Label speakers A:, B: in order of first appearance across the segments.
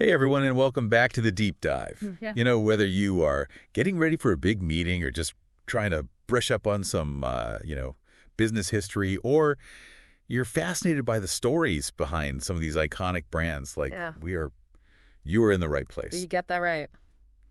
A: Hey, everyone, and welcome back to the Deep Dive.
B: Yeah.
A: You know, whether you are getting ready for a big meeting or just trying to brush up on some, business history, or you're fascinated by the stories behind some of these iconic brands,
B: Yeah.
A: you are in the right place.
B: You get that right.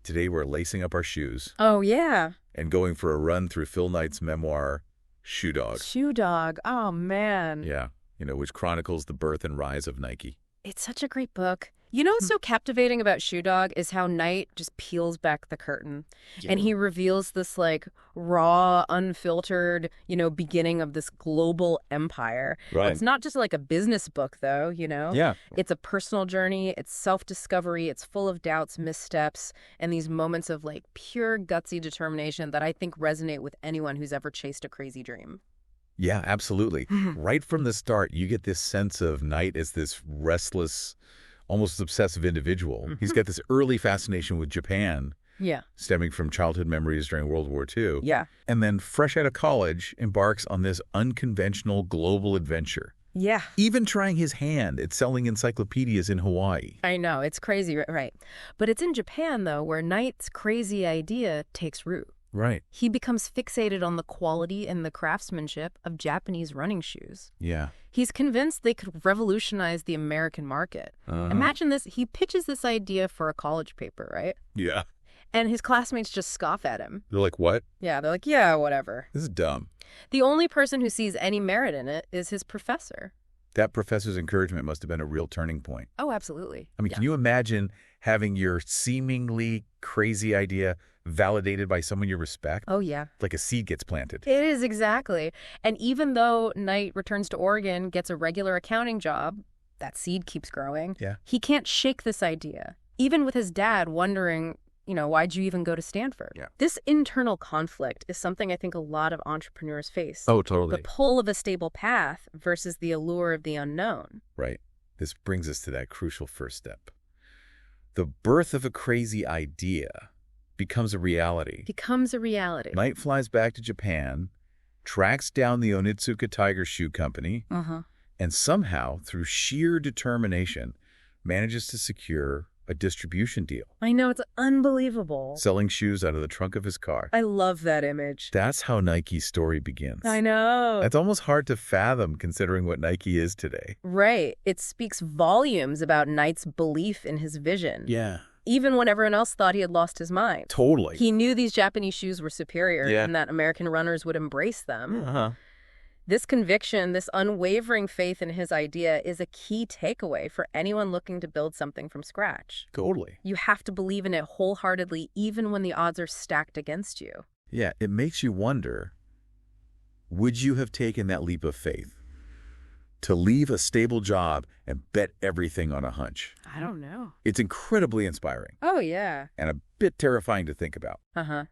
A: Today, we're lacing up our shoes
B: Oh, yeah.
A: and going for a run through Phil Knight's memoir, Shoe Dog.
B: Shoe Dog. Oh, man.
A: Yeah, which chronicles the birth and rise of Nike.
B: It's such a great book. You know what's so captivating about Shoe Dog is how Knight just peels back the curtain. And he reveals this, raw, unfiltered, beginning of this global empire.
A: Right.
B: It's not just like a business book, though,
A: Yeah.
B: It's a personal journey. It's self-discovery. It's full of doubts, missteps, and these moments of, pure gutsy determination that I think resonate with anyone who's ever chased a crazy dream.
A: Yeah, absolutely. Right from the start, you get this sense of Knight as this restless, almost obsessive individual. He's got this early fascination with Japan, stemming from childhood memories during World War II.
B: Yeah.
A: And then, fresh out of college, embarks on this unconventional global adventure.
B: Yeah.
A: Even trying his hand at selling encyclopedias in Hawaii.
B: I know, it's crazy, right? But it's in Japan, though, where Knight's crazy idea takes root.
A: Right.
B: He becomes fixated on the quality and the craftsmanship of Japanese running shoes.
A: Yeah.
B: He's convinced they could revolutionize the American market. Imagine this. He pitches this idea for a college paper, right?
A: Yeah.
B: And his classmates just scoff at him.
A: They're like, what?
B: Yeah, they're like, yeah, whatever.
A: This is dumb.
B: The only person who sees any merit in it is his professor.
A: That professor's encouragement must have been a real turning point.
B: Oh, absolutely.
A: I mean, can you imagine having your seemingly crazy idea validated by someone you respect?
B: Oh, yeah.
A: Like a seed gets planted.
B: It is, exactly. And even though Knight returns to Oregon, gets a regular accounting job, that seed keeps growing.
A: Yeah.
B: He can't shake this idea, even with his dad wondering, why'd you even go to Stanford?
A: Yeah.
B: This internal conflict is something I think a lot of entrepreneurs face.
A: Oh, totally.
B: The pull of a stable path versus the allure of the unknown.
A: Right. This brings us to that crucial first step. The birth of a crazy idea becomes a reality. Knight flies back to Japan, tracks down the Onitsuka Tiger Shoe Company, and somehow, through sheer determination, manages to secure a distribution deal.
B: I know, it's unbelievable.
A: Selling shoes out of the trunk of his car.
B: I love that image.
A: That's how Nike's story begins.
B: I know.
A: It's almost hard to fathom considering what Nike is today.
B: Right. It speaks volumes about Knight's belief in his vision.
A: Yeah.
B: Even when everyone else thought he had lost his mind.
A: Totally.
B: He knew these Japanese shoes were superior and that American runners would embrace them. This conviction, this unwavering faith in his idea is a key takeaway for anyone looking to build something from scratch.
A: Totally.
B: You have to believe in it wholeheartedly, even when the odds are stacked against you.
A: Yeah, it makes you wonder, would you have taken that leap of faith to leave a stable job and bet everything on a hunch?
B: I don't know.
A: It's incredibly inspiring
B: Oh, yeah.
A: and a bit terrifying to think about.
B: But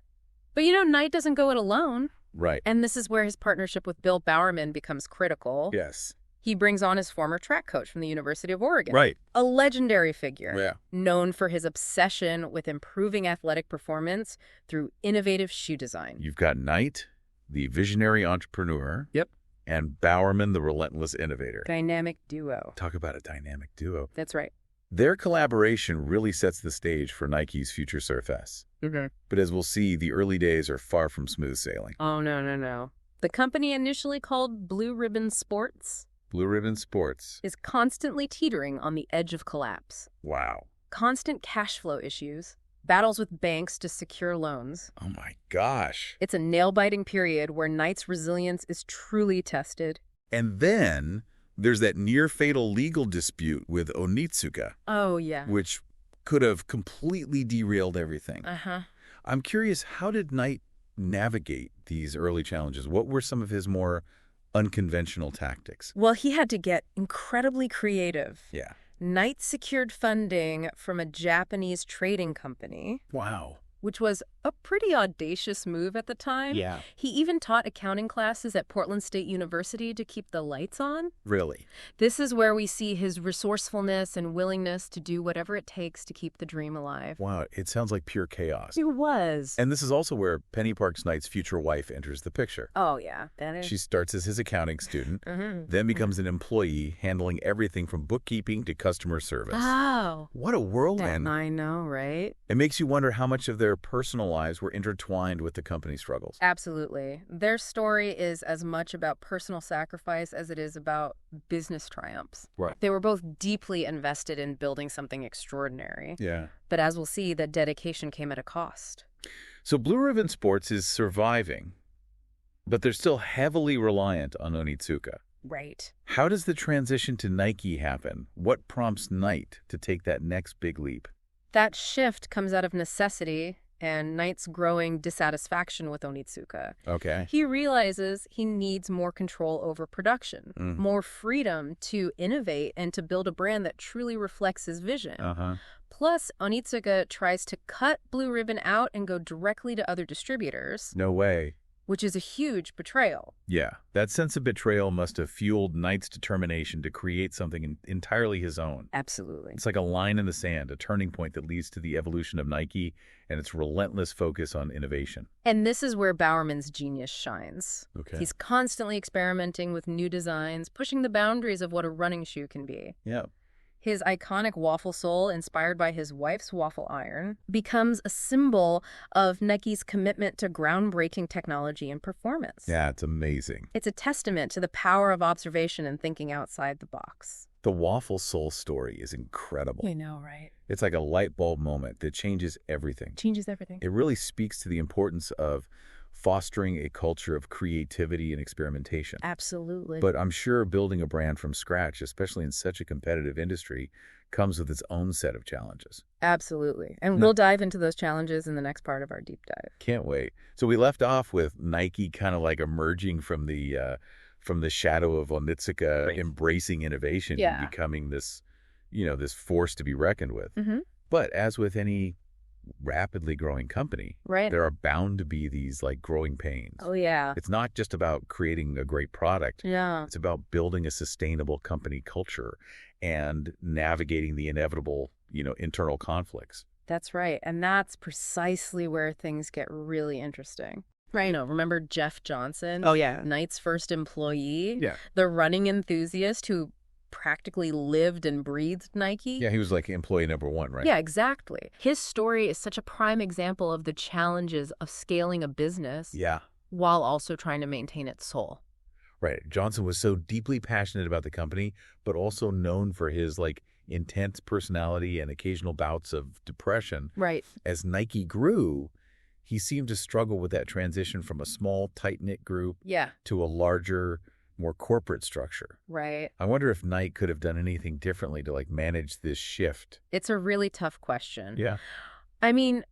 B: Knight doesn't go it alone.
A: Right.
B: And this is where his partnership with Bill Bowerman becomes critical.
A: Yes.
B: He brings on his former track coach from the University of Oregon.
A: Right.
B: A legendary figure.
A: Yeah.
B: Known for his obsession with improving athletic performance through innovative shoe design.
A: You've got Knight, the visionary entrepreneur.
B: Yep.
A: And Bowerman, the relentless innovator.
B: Dynamic duo.
A: Talk about a dynamic duo.
B: That's right.
A: Their collaboration really sets the stage for Nike's future Surf S. But as we'll see, the early days are far from smooth sailing.
B: Oh, no. The company, initially called Blue Ribbon Sports,
A: Blue Ribbon Sports.
B: is constantly teetering on the edge of collapse.
A: Wow.
B: Constant cash flow issues, battles with banks to secure loans.
A: Oh my gosh.
B: It's a nail-biting period where Knight's resilience is truly tested.
A: And then there's that near-fatal legal dispute with Onitsuka.
B: Oh, yeah.
A: Which could have completely derailed everything. I'm curious, how did Knight navigate these early challenges? What were some of his more unconventional tactics?
B: Well, he had to get incredibly creative.
A: Yeah.
B: Knight secured funding from a Japanese trading company.
A: Wow.
B: Which was a pretty audacious move at the time.
A: Yeah.
B: He even taught accounting classes at Portland State University to keep the lights on.
A: Really?
B: This is where we see his resourcefulness and willingness to do whatever it takes to keep the dream alive.
A: Wow, it sounds like pure chaos.
B: It was.
A: And this is also where Penny Parks Knight's future wife enters the picture.
B: Oh, yeah. That is.
A: She starts as his accounting student, then becomes an employee, handling everything from bookkeeping to customer service.
B: Oh.
A: What a whirlwind.
B: I know, right?
A: It makes you wonder how much of their personal lives were intertwined with the company's struggles.
B: Absolutely. Their story is as much about personal sacrifice as it is about business triumphs.
A: Right.
B: They were both deeply invested in building something extraordinary.
A: Yeah.
B: But as we'll see, that dedication came at a cost.
A: So Blue Ribbon Sports is surviving, but they're still heavily reliant on Onitsuka.
B: Right.
A: How does the transition to Nike happen? What prompts Knight to take that next big leap?
B: That shift comes out of necessity and Knight's growing dissatisfaction with Onitsuka.
A: Okay.
B: He realizes he needs more control over production, more freedom to innovate and to build a brand that truly reflects his vision. Plus, Onitsuka tries to cut Blue Ribbon out and go directly to other distributors.
A: No way.
B: Which is a huge betrayal.
A: Yeah, that sense of betrayal must have fueled Knight's determination to create something entirely his own.
B: Absolutely.
A: It's like a line in the sand, a turning point that leads to the evolution of Nike and its relentless focus on innovation.
B: And this is where Bowerman's genius shines.
A: Okay.
B: He's constantly experimenting with new designs, pushing the boundaries of what a running shoe can be.
A: Yeah.
B: His iconic waffle sole, inspired by his wife's waffle iron, becomes a symbol of Nike's commitment to groundbreaking technology and performance.
A: Yeah, it's amazing.
B: It's a testament to the power of observation and thinking outside the box.
A: The waffle sole story is incredible.
B: I know, right?
A: It's like a light bulb moment that changes everything.
B: Changes everything.
A: It really speaks to the importance of fostering a culture of creativity and experimentation.
B: Absolutely.
A: But I'm sure building a brand from scratch, especially in such a competitive industry, comes with its own set of challenges.
B: Absolutely. And we'll dive into those challenges in the next part of our deep dive.
A: Can't wait. So we left off with Nike kind of like emerging from the shadow of Onitsuka, right, embracing innovation and becoming this, this force to be reckoned with. But as with any rapidly growing company,
B: right,
A: there are bound to be these like growing pains.
B: Oh, yeah.
A: It's not just about creating a great product.
B: Yeah.
A: It's about building a sustainable company culture and navigating the inevitable, internal conflicts.
B: That's right. And that's precisely where things get really interesting. Right. Remember Jeff Johnson?
C: Oh, yeah.
B: Knight's first employee?
A: Yeah.
B: The running enthusiast who practically lived and breathed Nike.
A: Yeah, he was like employee number one, right?
B: Yeah, exactly. His story is such a prime example of the challenges of scaling a business while also trying to maintain its soul.
A: Right. Johnson was so deeply passionate about the company, but also known for his like intense personality and occasional bouts of depression.
B: Right.
A: As Nike grew, he seemed to struggle with that transition from a small, tight-knit group to a larger, more corporate structure.
B: Right.
A: I wonder if Knight could have done anything differently to like manage this shift.
B: It's a really tough question.
A: Yeah.
B: I mean,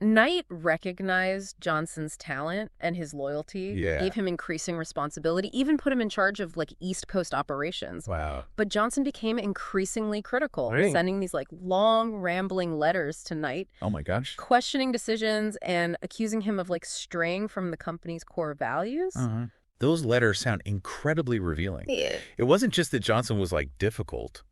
B: Knight recognized Johnson's talent and his loyalty, gave him increasing responsibility, even put him in charge of like East Coast operations.
A: Wow.
B: But Johnson became increasingly critical, sending these like long rambling letters to Knight.
A: Oh my gosh.
B: Questioning decisions and accusing him of like straying from the company's core values.
A: Those letters sound incredibly revealing.
B: Yeah.
A: It wasn't just that Johnson was like difficult.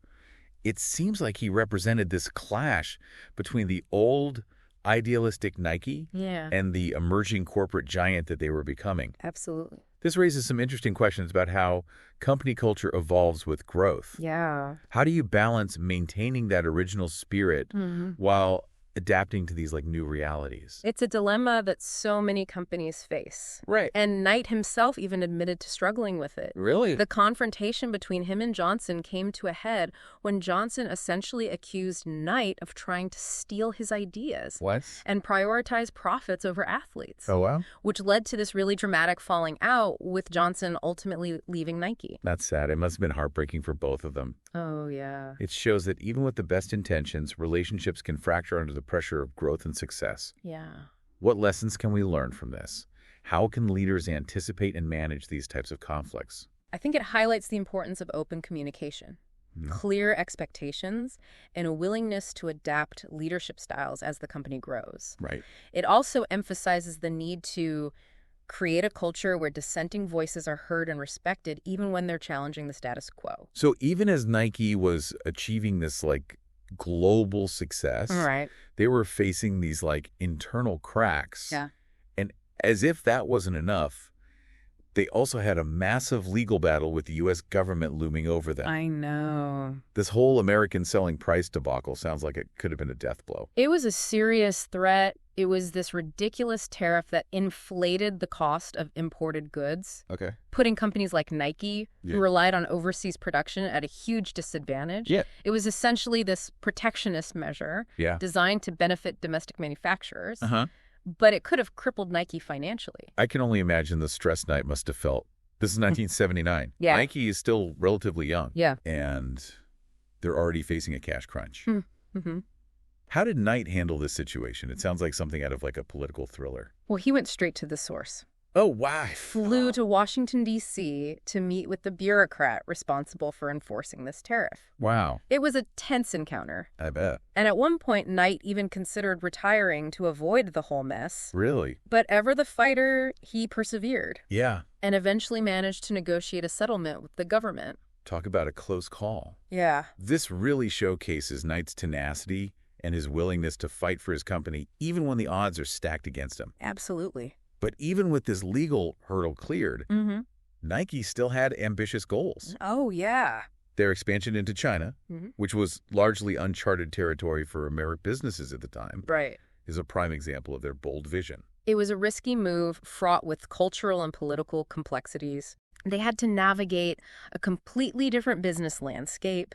A: It seems like he represented this clash between the old idealistic Nike and the emerging corporate giant that they were becoming.
B: Absolutely.
A: This raises some interesting questions about how company culture evolves with growth.
B: Yeah.
A: How do you balance maintaining that original spirit while adapting to these like new realities?
B: It's a dilemma that so many companies face.
A: Right.
B: And Knight himself even admitted to struggling with it.
A: Really?
B: The confrontation between him and Johnson came to a head when Johnson essentially accused Knight of trying to steal his ideas.
A: What?
B: And prioritize profits over athletes.
A: Oh, wow.
B: Which led to this really dramatic falling out with Johnson ultimately leaving Nike.
A: That's sad. It must have been heartbreaking for both of them.
B: Oh, yeah.
A: It shows that even with the best intentions, relationships can fracture under the pressure of growth and success.
B: Yeah.
A: What lessons can we learn from this? How can leaders anticipate and manage these types of conflicts?
B: I think it highlights the importance of open communication. clear expectations, and a willingness to adapt leadership styles as the company grows.
A: Right.
B: It also emphasizes the need to create a culture where dissenting voices are heard and respected even when they're challenging the status quo.
A: So even as Nike was achieving this like global success,
B: Right.
A: they were facing these like internal cracks.
B: Yeah.
A: And as if that wasn't enough, they also had a massive legal battle with the U.S. government looming over them.
B: I know.
A: This whole American selling price debacle sounds like it could have been a death blow.
B: It was a serious threat. It was this ridiculous tariff that inflated the cost of imported goods,
A: Okay.
B: putting companies like Nike,
A: Yeah.
B: who relied on overseas production, at a huge disadvantage.
A: Yeah.
B: It was essentially this protectionist measure
A: Yeah.
B: designed to benefit domestic manufacturers,
A: Uh-huh.
B: but it could have crippled Nike financially.
A: I can only imagine the stress Knight must have felt. This is 1979.
B: Yeah.
A: Nike is still relatively young.
B: Yeah.
A: And they're already facing a cash crunch.
B: Mm-hmm.
A: How did Knight handle this situation? It sounds like something out of like a political thriller.
B: Well, he went straight to the source.
A: Oh, wow.
B: Flew to Washington, D.C. to meet with the bureaucrat responsible for enforcing this tariff.
A: Wow.
B: It was a tense encounter.
A: I bet.
B: And at one point, Knight even considered retiring to avoid the whole mess.
A: Really?
B: But ever the fighter, he persevered
A: Yeah.
B: and eventually managed to negotiate a settlement with the government.
A: Talk about a close call.
B: Yeah.
A: This really showcases Knight's tenacity and his willingness to fight for his company, even when the odds are stacked against him.
B: Absolutely.
A: But even with this legal hurdle cleared,
B: Mm-hmm.
A: Nike still had ambitious goals.
B: Oh, yeah.
A: Their expansion into China,
B: Mhm.
A: which was largely uncharted territory for American businesses at the time,
B: Right.
A: is a prime example of their bold vision.
B: It was a risky move fraught with cultural and political complexities. They had to navigate a completely different business landscape,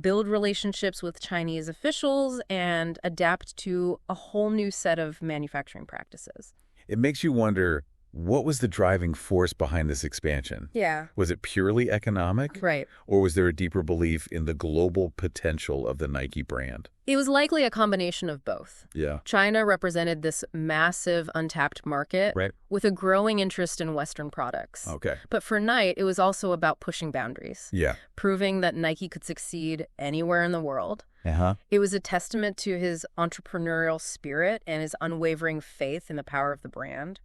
B: build relationships with Chinese officials, and adapt to a whole new set of manufacturing practices.
A: It makes you wonder, what was the driving force behind this expansion?
B: Yeah.
A: Was it purely economic?
B: Right.
A: Or was there a deeper belief in the global potential of the Nike brand?
B: It was likely a combination of both.
A: Yeah.
B: China represented this massive untapped market
A: Right.
B: with a growing interest in Western products.
A: Okay.
B: But for Knight, it was also about pushing boundaries,
A: Yeah.
B: proving that Nike could succeed anywhere in the world.
A: Uh-huh.
B: It was a testament to his entrepreneurial spirit and his unwavering faith in the power of the brand.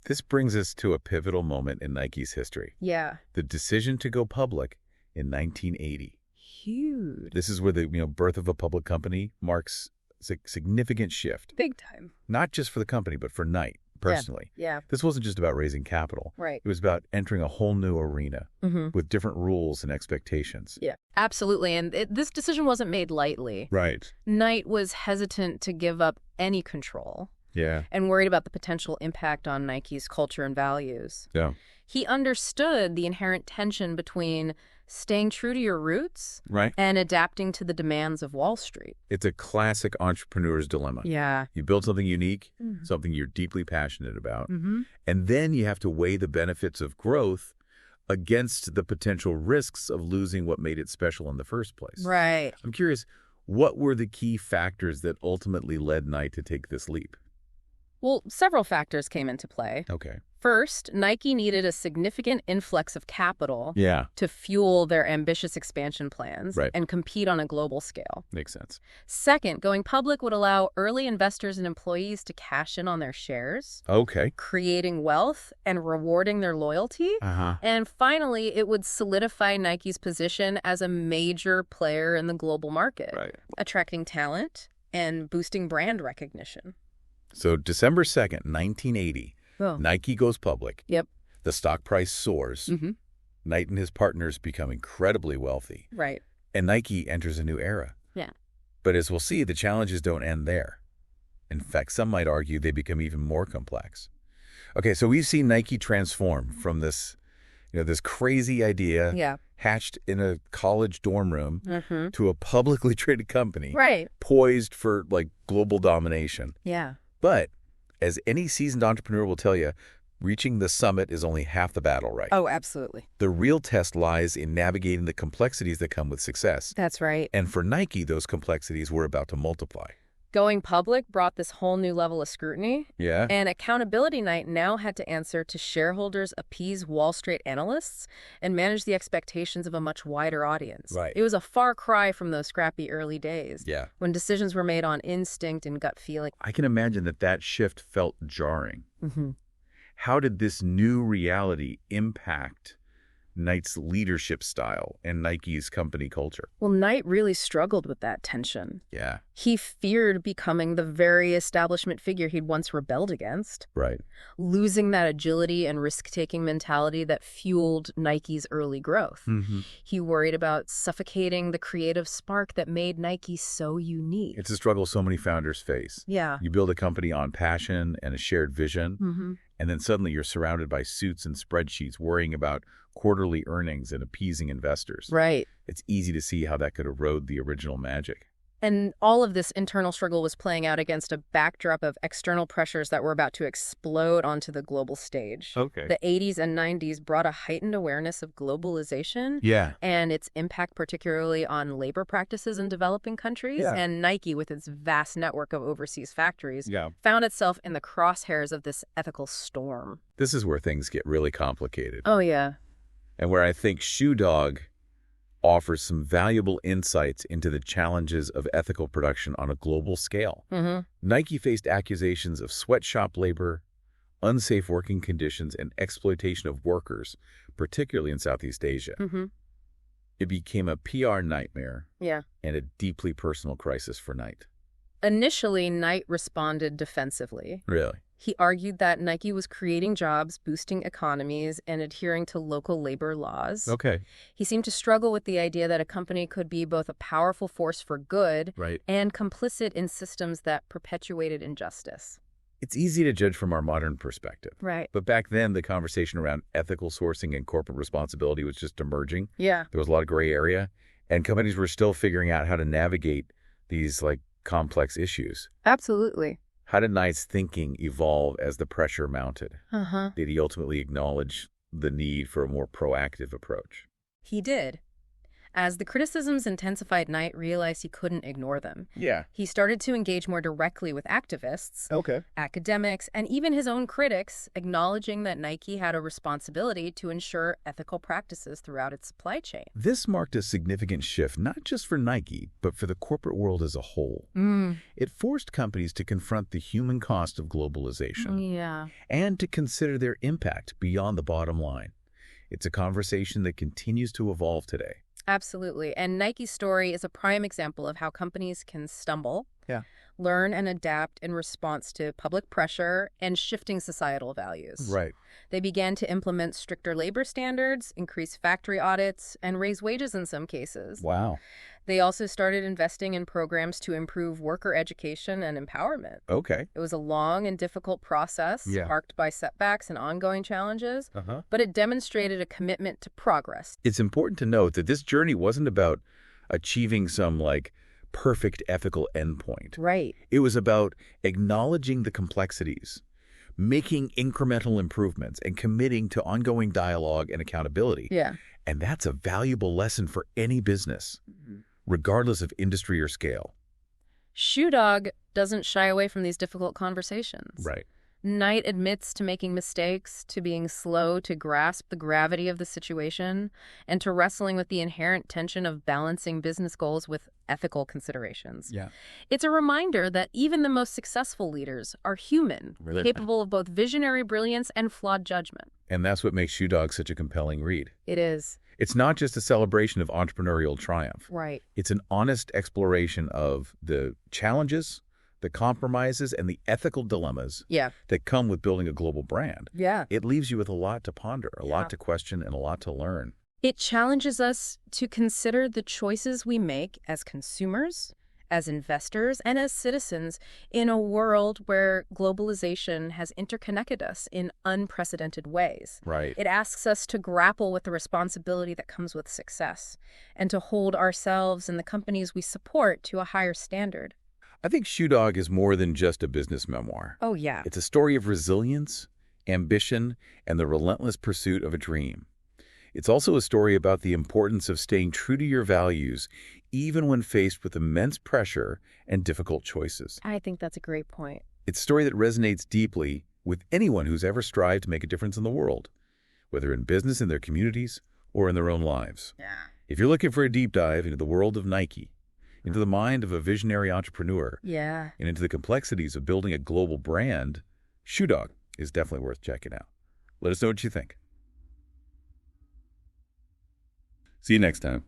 A: This brings us to a pivotal moment in Nike's history.
B: Yeah.
A: The decision to go public in 1980.
B: Huge.
A: This is where the birth of a public company marks a significant shift,
B: Big time.
A: not just for the company, but for Knight personally.
B: Yeah.
A: This wasn't just about raising capital.
B: Right.
A: It was about entering a whole new arena
B: Mm-hmm.
A: with different rules and expectations.
B: Yeah. Absolutely. And this decision wasn't made lightly.
A: Right.
B: Knight was hesitant to give up any control
A: Yeah.
B: and worried about the potential impact on Nike's culture and values.
A: Yeah.
B: He understood the inherent tension between staying true to your roots
A: Right.
B: and adapting to the demands of Wall Street.
A: It's a classic entrepreneur's dilemma.
B: Yeah.
A: You build something unique,
B: Mhm.
A: something you're deeply passionate about,
B: Mm-hmm.
A: and then you have to weigh the benefits of growth against the potential risks of losing what made it special in the first place.
B: Right.
A: I'm curious, what were the key factors that ultimately led Knight to take this leap?
B: Well, several factors came into play.
A: Okay.
B: First, Nike needed a significant influx of capital
A: Yeah.
B: to fuel their ambitious expansion plans
A: Right.
B: and compete on a global scale.
A: Makes sense.
B: Second, going public would allow early investors and employees to cash in on their shares,
A: Okay.
B: creating wealth and rewarding their loyalty.
A: Uh-huh.
B: And finally, it would solidify Nike's position as a major player in the global market,
A: Right.
B: attracting talent and boosting brand recognition.
A: So December 2nd, 1980,
B: Oh.
A: Nike goes public.
B: Yep.
A: The stock price soars.
B: Mm-hmm.
A: Knight and his partners become incredibly wealthy.
B: Right.
A: And Nike enters a new era.
B: Yeah.
A: But as we'll see, the challenges don't end there. In fact, some might argue they become even more complex. Okay, so we've seen Nike transform from this, this crazy idea
B: Yeah.
A: hatched in a college dorm room
B: Mm-hmm.
A: to a publicly traded company
B: Right.
A: poised for global domination.
B: Yeah.
A: But as any seasoned entrepreneur will tell you, reaching the summit is only half the battle, right?
B: Oh, absolutely.
A: The real test lies in navigating the complexities that come with success.
B: That's right.
A: And for Nike, those complexities were about to multiply.
B: Going public brought this whole new level of scrutiny.
A: Yeah.
B: And Accountability Night now had to answer to shareholders, appease Wall Street analysts, and manage the expectations of a much wider audience.
A: Right.
B: It was a far cry from those scrappy early days.
A: Yeah.
B: When decisions were made on instinct and gut feeling.
A: I can imagine that shift felt jarring.
B: Mm-hmm.
A: How did this new reality impact Knight's leadership style and Nike's company culture?
B: Well, Knight really struggled with that tension.
A: Yeah.
B: He feared becoming the very establishment figure he'd once rebelled against.
A: Right.
B: Losing that agility and risk-taking mentality that fueled Nike's early growth.
A: Mm-hmm.
B: He worried about suffocating the creative spark that made Nike so unique.
A: It's a struggle so many founders face.
B: Yeah.
A: You build a company on passion and a shared vision,
B: Mm-hmm.
A: and then suddenly you're surrounded by suits and spreadsheets worrying about quarterly earnings and appeasing investors.
B: Right.
A: It's easy to see how that could erode the original magic.
B: And all of this internal struggle was playing out against a backdrop of external pressures that were about to explode onto the global stage.
A: Okay.
B: The 80s and 90s brought a heightened awareness of globalization.
A: Yeah.
B: And its impact particularly on labor practices in developing countries.
A: Yeah.
B: And Nike, with its vast network of overseas factories,
A: Yeah.
B: found itself in the crosshairs of this ethical storm.
A: This is where things get really complicated.
B: Oh, yeah.
A: And where I think Shoe Dog offers some valuable insights into the challenges of ethical production on a global scale.
B: Mm-hmm.
A: Nike faced accusations of sweatshop labor, unsafe working conditions, and exploitation of workers, particularly in Southeast Asia.
B: Mm-hmm.
A: It became a PR nightmare
B: Yeah.
A: and a deeply personal crisis for Knight.
B: Initially, Knight responded defensively.
A: Really?
B: He argued that Nike was creating jobs, boosting economies, and adhering to local labor laws.
A: Okay.
B: He seemed to struggle with the idea that a company could be both a powerful force for good
A: Right.
B: and complicit in systems that perpetuated injustice.
A: It's easy to judge from our modern perspective.
B: Right.
A: But back then, the conversation around ethical sourcing and corporate responsibility was just emerging.
B: Yeah.
A: There was a lot of gray area, and companies were still figuring out how to navigate these complex issues.
B: Absolutely.
A: How did Knight's thinking evolve as the pressure mounted?
B: Uh-huh.
A: Did he ultimately acknowledge the need for a more proactive approach?
B: He did. As the criticisms intensified, Knight realized he couldn't ignore them.
A: Yeah.
B: He started to engage more directly with activists,
A: Okay.
B: academics, and even his own critics, acknowledging that Nike had a responsibility to ensure ethical practices throughout its supply chain.
A: This marked a significant shift, not just for Nike, but for the corporate world as a whole. It forced companies to confront the human cost of globalization
B: Yeah.
A: and to consider their impact beyond the bottom line. It's a conversation that continues to evolve today.
B: Absolutely. And Nike's story is a prime example of how companies can stumble,
A: Yeah.
B: learn and adapt in response to public pressure and shifting societal values.
A: Right.
B: They began to implement stricter labor standards, increase factory audits, and raise wages in some cases.
A: Wow.
B: They also started investing in programs to improve worker education and empowerment.
A: Okay.
B: It was a long and difficult process,
A: Yeah.
B: marked by setbacks and ongoing challenges,
A: Uh-huh.
B: but it demonstrated a commitment to progress.
A: It's important to note that this journey wasn't about achieving some perfect ethical endpoint.
B: Right.
A: It was about acknowledging the complexities, making incremental improvements, and committing to ongoing dialogue and accountability.
B: Yeah.
A: And that's a valuable lesson for any business, regardless of industry or scale.
B: Shoe Dog doesn't shy away from these difficult conversations.
A: Right.
B: Knight admits to making mistakes, to being slow to grasp the gravity of the situation, and to wrestling with the inherent tension of balancing business goals with ethical considerations.
A: Yeah.
B: It's a reminder that even the most successful leaders are human,
A: Really?
B: capable of both visionary brilliance and flawed judgment.
A: And that's what makes Shoe Dog such a compelling read.
B: It is.
A: It's not just a celebration of entrepreneurial triumph.
B: Right.
A: It's an honest exploration of the challenges, the compromises, and the ethical dilemmas
B: Yeah.
A: that come with building a global brand.
B: Yeah.
A: It leaves you with a lot to ponder, a
B: Yeah.
A: lot to question, and a lot to learn.
B: It challenges us to consider the choices we make as consumers, as investors, and as citizens in a world where globalization has interconnected us in unprecedented ways.
A: Right.
B: It asks us to grapple with the responsibility that comes with success and to hold ourselves and the companies we support to a higher standard.
A: I think Shoe Dog is more than just a business memoir.
B: Oh, yeah.
A: It's a story of resilience, ambition, and the relentless pursuit of a dream. It's also a story about the importance of staying true to your values, even when faced with immense pressure and difficult choices.
B: I think that's a great point.
A: It's a story that resonates deeply with anyone who's ever strived to make a difference in the world, whether in business, in their communities, or in their own lives.
B: Yeah.
A: If you're looking for a deep dive into the world of Nike, into the mind of a visionary entrepreneur,
B: Yeah.
A: and into the complexities of building a global brand, Shoe Dog is definitely worth checking out. Let us know what you think. See you next time.